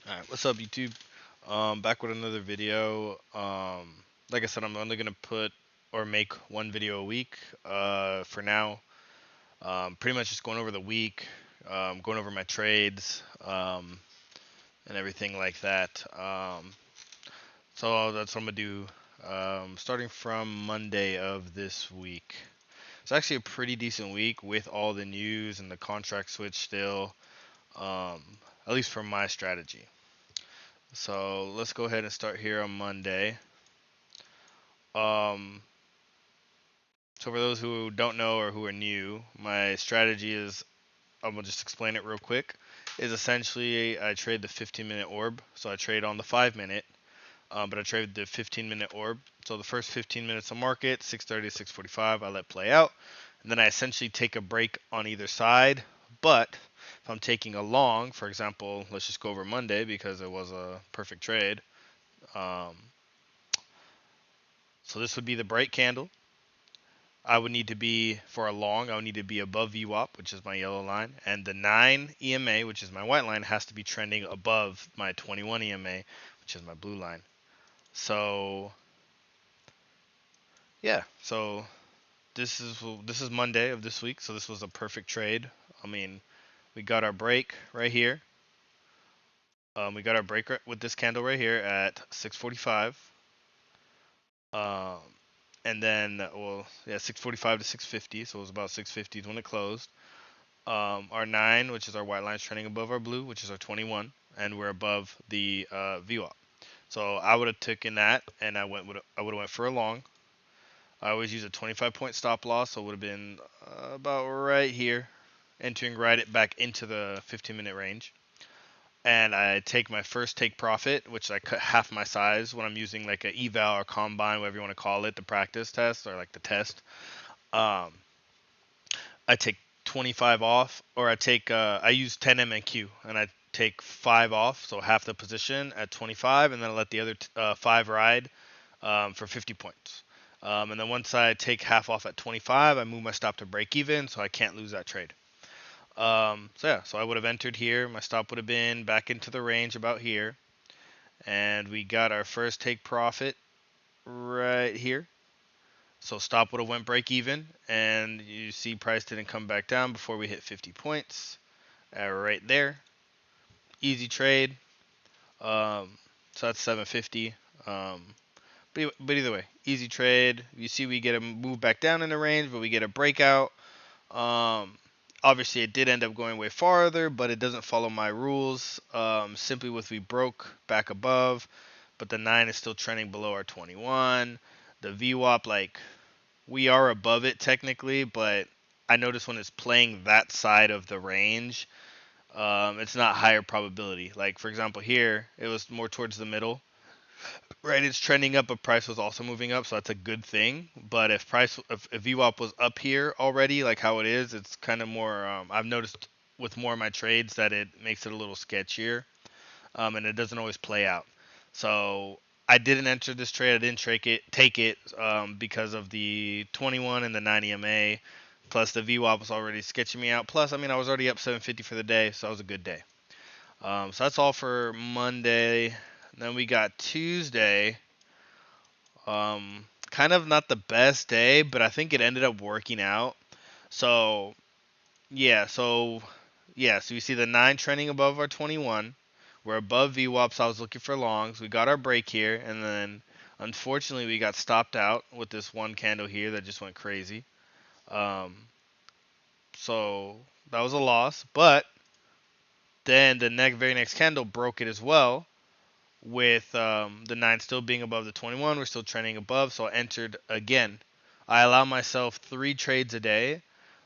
All right, what's up, YouTube? Back with another video. Like I said, I'm only gonna put or make one video a week. For now, pretty much just going over the week, going over my trades, and everything like that. So that's what I'm gonna do. Starting from Monday of this week. It's actually a pretty decent week with all the news and the contract switch still. At least for my strategy. So let's go ahead and start here on Monday. Um, so for those who don't know or who are new, my strategy is I'm gonna just explain it real quick. Is essentially I trade the 15-minute orb. So I trade on the 5 minute, but I trade the 15-minute orb. So the first 15 minutes of market, 6:30 to 6:45, I let play out, and then I essentially take a break on either side. But if I'm taking a long, for example, let's just go over Monday because it was a perfect trade. Um, so this would be the bright candle. I would need to be for a long. I would need to be above VWAP, which is my yellow line, and the 9 EMA, which is my white line, has to be trending above my 21 EMA, which is my blue line. So yeah, so this is Monday of this week, so this was a perfect trade. I mean, we got our break right here. We got our break with this candle right here at 6:45. Um, and then well, yeah, 6:45 to 6:50, so it was about 6:50 when it closed. Our 9, which is our white line, is trending above our blue, which is our 21, and we're above the VWAP. So I would have taken that, and I would have went for a long. I always use a 25-point stop loss, so it would have been about right here, entering right it back into the 15-minute range. And I take my first take profit, which I cut half my size when I'm using like a eval or combine, whatever you want to call it, the practice test or like the test. Um, I take 25 off, or I use 10 MNQ and I take 5 off, so half the position at 25, and then I let the other 5 ride for 50 points. And then once I take half off at 25, I move my stop to break even, so I can't lose that trade. So yeah, so I would have entered here. My stop would have been back into the range about here, and we got our first take profit right here. So stop would have went break even, and you see price didn't come back down before we hit 50 points. Right there, easy trade. So that's 750. But either way, easy trade. You see we get a move back down in the range, but we get a breakout. Um, Obviously it did end up going way farther, but it doesn't follow my rules. Simply with we broke back above, but the 9 is still trending below our 21. The VWAP, like, we are above it technically, but I notice when it's playing that side of the range, it's not higher probability. Like for example, here it was more towards the middle, right? It's trending up, but price was also moving up, so that's a good thing. But if VWAP was up here already, like how it is, it's kind of more. I've noticed with more of my trades that it makes it a little sketchier, and it doesn't always play out. So I didn't enter this trade. I didn't take it because of the 21 and the 9 EMA. Plus the VWAP was already sketching me out. Plus, I mean, I was already up 750 for the day, so that was a good day. So that's all for Monday. Then we got Tuesday. Kind of not the best day, but I think it ended up working out. So yeah, so you see the 9 trending above our 21. We're above VWAP, so I was looking for longs. We got our break here, and then unfortunately we got stopped out with this one candle here that just went crazy. Um, so that was a loss, but then the very next candle broke it as well, with the 9 still being above the 21. We're still trending above, so I entered again. I allow myself 3 trades a day,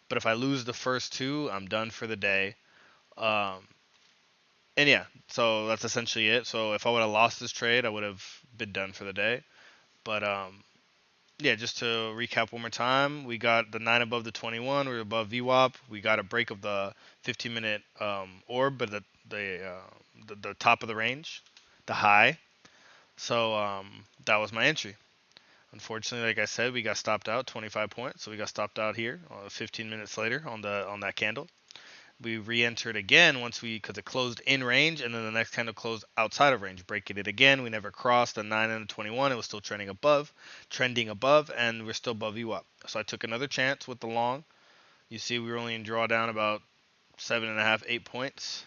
but if I lose the first 2, I'm done for the day. Um, and yeah, so that's essentially it. So if I would have lost this trade, I would have been done for the day. But yeah, just to recap one more time, we got the 9 above the 21. We're above VWAP. We got a break of the 15-minute orb, but the top of the range, the high. So that was my entry. Unfortunately, like I said, we got stopped out 25 points, so we got stopped out here 15 minutes later on that candle. We re-entered again because it closed in range, and then the next candle closed outside of range, breaking it again. We never crossed the 9 and the 21. It was still trending above, and we're still above VWAP. So I took another chance with the long. You see, we were only in drawdown about 7.5, 8 points.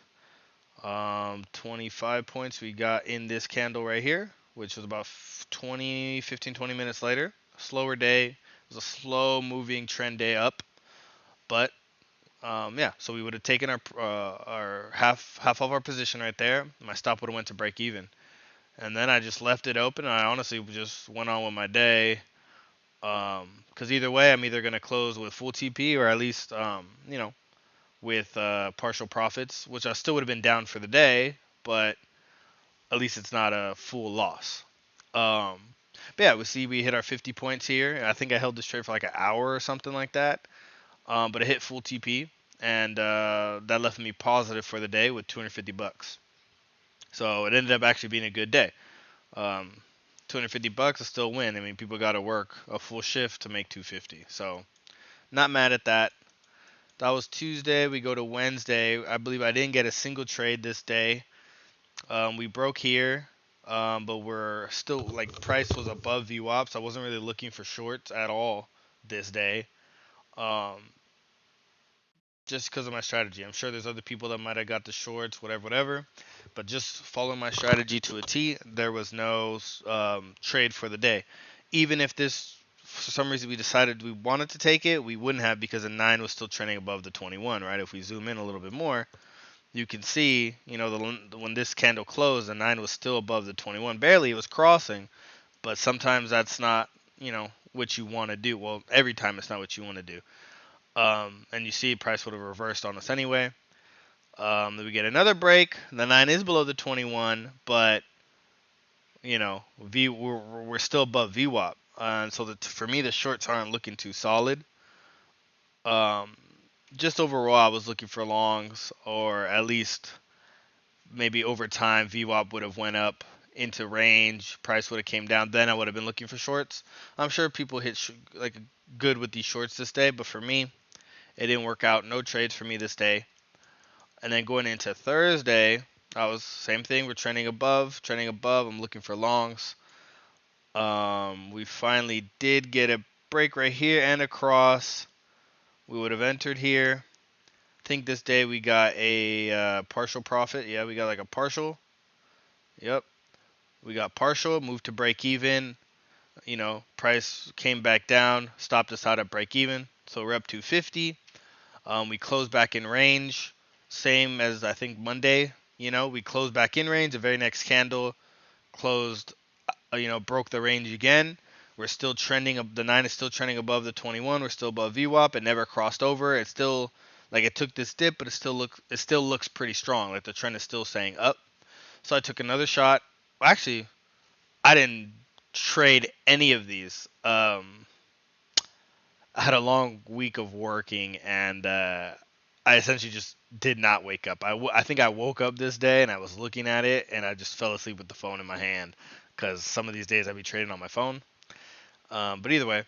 25 points we got in this candle right here, which was about 20 minutes later. Slower day. It was a slow moving trend day up, but yeah, so we would have taken our half of our position right there. My stop would have went to break even, and then I just left it open. And I honestly just went on with my day, because either way, I'm either gonna close with full TP or at least with partial profits, which I still would have been down for the day, but at least it's not a full loss. Um, but yeah, we hit our 50 points here. And I think I held this trade for like an hour or something like that. But it hit full TP, and that left me positive for the day with 250 bucks. So it ended up actually being a good day. Um, 250 bucks is still a win. I mean, people got to work a full shift to make 250. So not mad at that. That was Tuesday. We go to Wednesday. I believe I didn't get a single trade this day. We broke here, but we're still like price was above VWAP, so I wasn't really looking for shorts at all this day. Um, just because of my strategy. I'm sure there's other people that might have got the shorts, whatever, whatever. But just following my strategy to a T, there was no trade for the day. Even if this, for some reason, we decided we wanted to take it, we wouldn't have because the 9 was still trending above the 21, right? If we zoom in a little bit more, you can see, when this candle closed, the 9 was still above the 21. Barely, it was crossing, but sometimes that's not, what you want to do. Well, every time it's not what you want to do. And you see price would have reversed on us anyway. Then we get another break. The 9 is below the 21, but we're still above VWAP. And so for me, the shorts aren't looking too solid. Um, just overall, I was looking for longs, or at least maybe over time, VWAP would have went up into range. Price would have came down. Then I would have been looking for shorts. I'm sure people hit like good with these shorts this day, but for me, it didn't work out. No trades for me this day. And then going into Thursday, I was same thing. We're trending above, trending above. I'm looking for longs. We finally did get a break right here and across. We would have entered here. I think this day we got a partial profit. Yeah, we got like a partial. Yep, we got partial. Moved to break even. Price came back down, stopped us out at break even. So we're up to 50. We closed back in range, same as I think Monday. We closed back in range. The very next candle closed, broke the range again. We're still trending up. The 9 is still trending above the 21. We're still above VWAP. It never crossed over. It's still like it took this dip, but it still looks pretty strong. Like the trend is still staying up. So I took another shot. Well, actually, I didn't trade any of these. I had a long week of working, and I essentially just did not wake up. I think I woke up this day and I was looking at it, and I just fell asleep with the phone in my hand because some of these days I'd be trading on my phone. But either way,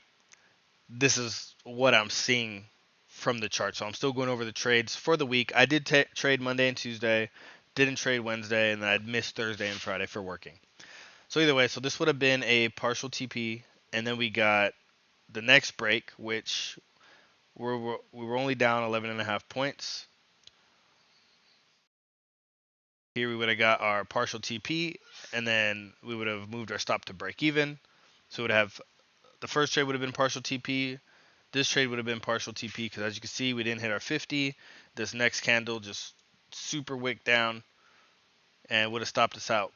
this is what I'm seeing from the chart. So I'm still going over the trades for the week. I did trade Monday and Tuesday, didn't trade Wednesday, and then I'd missed Thursday and Friday for working. So either way, so this would have been a partial TP, and then we got the next break, which we were only down 11.5 points. Here we would have got our partial TP, and then we would have moved our stop to break even. So we would have the first trade would have been partial TP. This trade would have been partial TP because as you can see, we didn't hit our 50. This next candle just super wick down and would have stopped us out.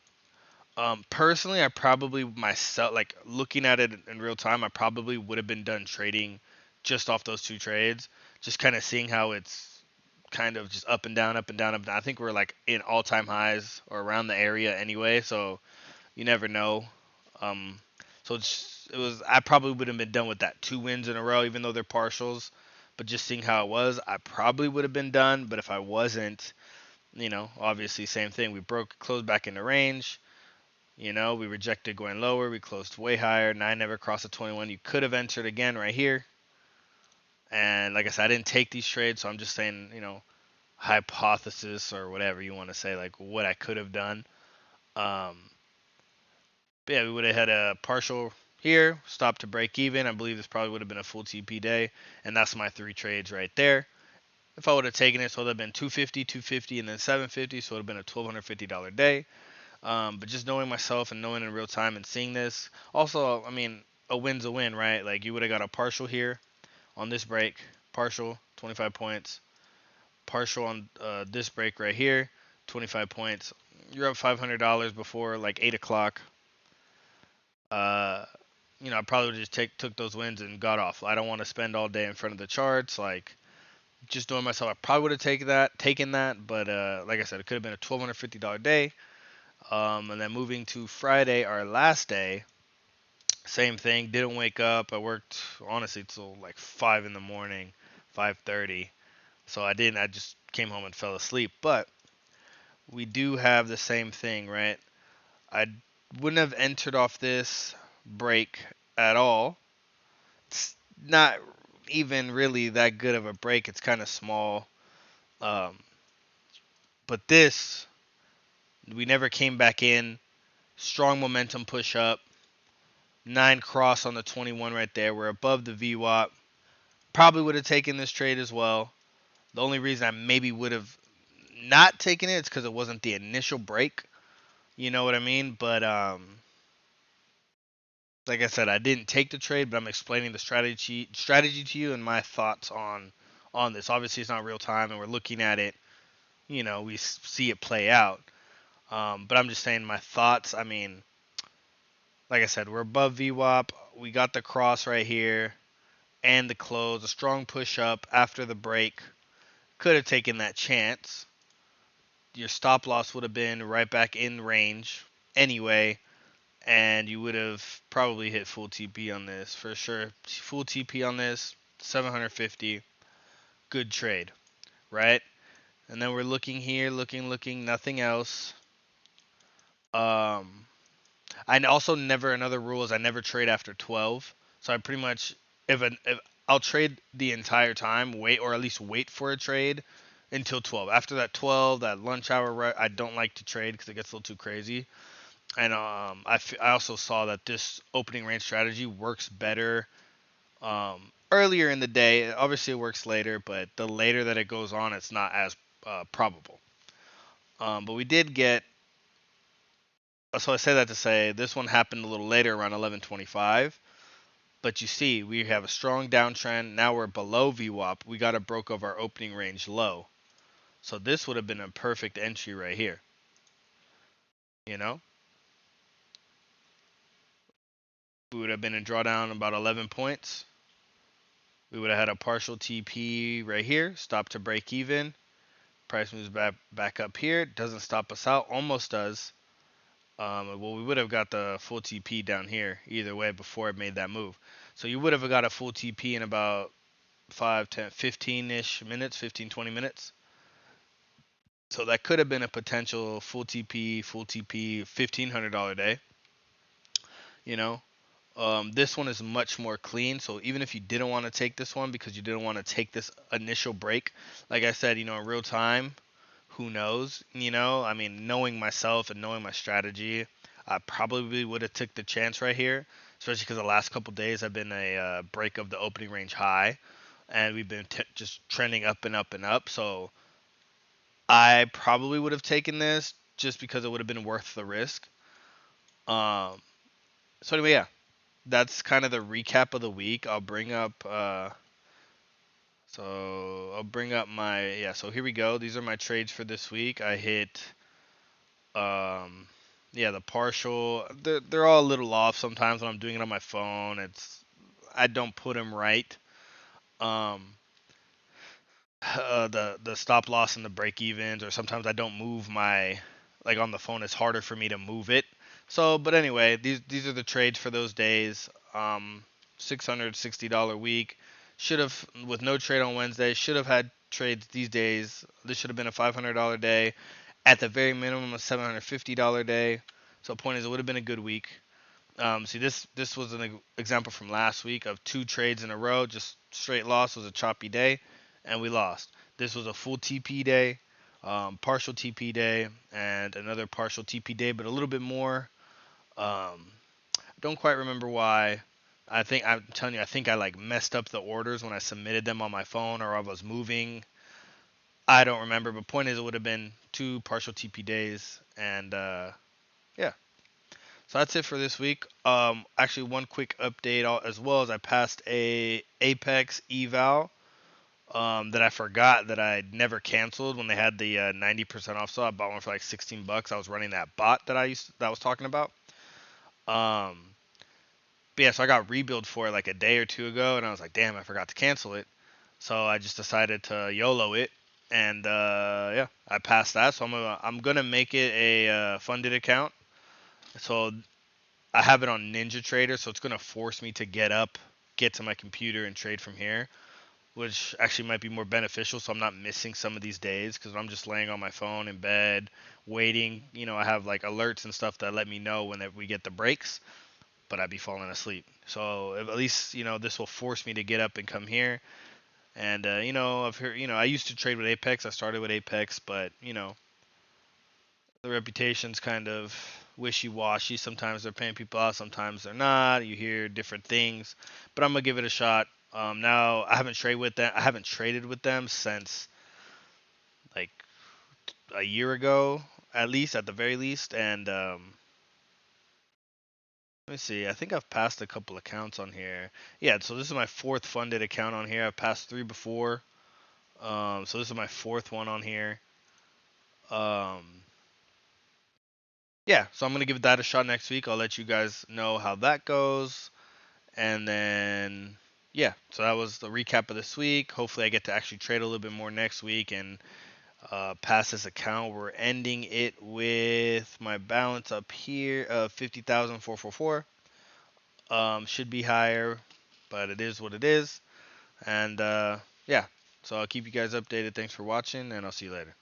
Personally, I probably myself, like looking at it in real time, I probably would have been done trading just off those two trades, just kind of seeing how it's kind of just up and down, up and down, up and down. I think we're like in all-time highs or around the area anyway, so you never know. Um, so I probably would have been done with that 2 wins in a row, even though they're partials. But just seeing how it was, I probably would have been done. But if I wasn't, obviously same thing. We closed back into range. We rejected going lower. We closed way higher. 9 never crossed the 21. You could have entered again right here. And like I said, I didn't take these trades, so I'm just saying, hypothesis or whatever you want to say, like what I could have done. Um, but yeah, we would have had a partial here, stop to break even. I believe this probably would have been a full TP day, and that's my three trades right there. If I would have taken it, so it would have been 250, 250, and then 750, so it would have been a $1,250 day. But just knowing myself and knowing in real time and seeing this, also, I mean, a win's a win, right? Like you would have got a partial here on this break, partial 25 points, partial on this break right here, 25 points. You're up $500 before like 8 o'clock. Uh, I probably would just took those wins and got off. I don't want to spend all day in front of the charts. Like just knowing myself, I probably would have taken that. But like I said, it could have been a $1,250 day. And then moving to Friday, our last day, same thing. Didn't wake up. I worked honestly till like 5 in the morning, 5:30. So I didn't. I just came home and fell asleep. But we do have the same thing, right? I wouldn't have entered off this break at all. It's not even really that good of a break. It's kind of small. Um, but this, we never came back in. Strong momentum push up. 9 cross on the 21 right there. We're above the VWAP. Probably would have taken this trade as well. The only reason I maybe would have not taken it is because it wasn't the initial break. You know what I mean? But like I said, I didn't take the trade, but I'm explaining the strategy to you and my thoughts on this. Obviously, it's not real time, and we're looking at it. We see it play out. But I'm just saying my thoughts. I mean, like I said, we're above VWAP. We got the cross right here and the close. A strong push up after the break. Could have taken that chance. Your stop loss would have been right back in range anyway, and you would have probably hit full TP on this for sure. Full TP on this, 750. Good trade, right? And then we're looking here, looking, nothing else. Um, I also never another rule is I never trade after 12. So I pretty much if I'll trade the entire time, wait or at least wait for a trade until 12. After that 12, that lunch hour, I don't like to trade because it gets a little too crazy. And I also saw that this opening range strategy works better earlier in the day. Obviously, it works later, but the later that it goes on, it's not as probable. But we did get. So I say that to say this one happened a little later, around 11:25. But you see, we have a strong downtrend. Now we're below VWAP. We got a broke of our opening range low. So this would have been a perfect entry right here. You know, we would have been in drawdown about 11 points. We would have had a partial TP right here, stop to break even. Price moves back up here, doesn't stop us out, almost does. Well, we would have got the full TP down here either way before it made that move. So you would have got a full TP in about 5, 10, 15-ish minutes, 15, 20 minutes. So that could have been a potential full TP, $1,500 day. You know, this one is much more clean. So even if you didn't want to take this one because you didn't want to take this initial break, like I said, in real time, who knows? I mean, knowing myself and knowing my strategy, I probably would have took the chance right here, especially because the last couple days have been a break of the opening range high, and we've been just trending up and up and up. So I probably would have taken this just because it would have been worth the risk. Um, so anyway, yeah, that's kind of the recap of the week. I'll bring up my yeah. So here we go. These are my trades for this week. I hit um yeah the partial. They're all a little off sometimes when I'm doing it on my phone. I don't put them right. Um, the stop loss and the break evens, or sometimes I don't move my like on the phone. It's harder for me to move it. So, but anyway, these are the trades for those days. $660 week. Should have with no trade on Wednesday. Should have had trades these days. This should have been a $500 day. At the very minimum, a $750 day. So, point is, it would have been a good week. See, this was an example from last week of two trades in a row, just straight loss. Was a choppy day, and we lost. This was a full TP day, partial TP day, and another partial TP day, but a little bit more. Um, don't quite remember why. I'm telling you, I think I like messed up the orders when I submitted them on my phone, or I was moving. I don't remember, but point is, it would have been two partial TP days, and yeah. So that's it for this week. Actually, one quick update as well as I passed a Apex eval that I forgot that I never canceled when they had the 90% off. So I bought one for like $16. I was running that bot that I was talking about. Um, but yeah, so I got rebuild for it like a day or two ago, and I was like, damn, I forgot to cancel it. So I just decided to YOLO it, and yeah, I passed that. So I'm gonna make it a funded account. So I have it on Ninja Trader, so it's gonna force me to get up, get to my computer, and trade from here, which actually might be more beneficial. So I'm not missing some of these days because I'm just laying on my phone in bed, waiting. I have like alerts and stuff that let me know when we get the breaks, but I'd be falling asleep. So at least this will force me to get up and come here. And I've heard, I used to trade with Apex. I started with Apex, but the reputation's kind of wishy-washy. Sometimes they're paying people out, sometimes they're not. You hear different things, but I'm gonna give it a shot. Now I haven't traded with them. I haven't traded with them since like a year ago, at least, at the very least. And let me see. I think I've passed a couple accounts on here. Yeah, so this is my fourth funded account on here. I've passed three before. So this is my fourth one on here. Um, yeah, so I'm gonna give that a shot next week. I'll let you guys know how that goes, and then yeah. So that was the recap of this week. Hopefully, I get to actually trade a little bit more next week and pass this account. We're ending it with my balance up here of 50,444. Should be higher, but it is what it is. And yeah, so I'll keep you guys updated. Thanks for watching, and I'll see you later.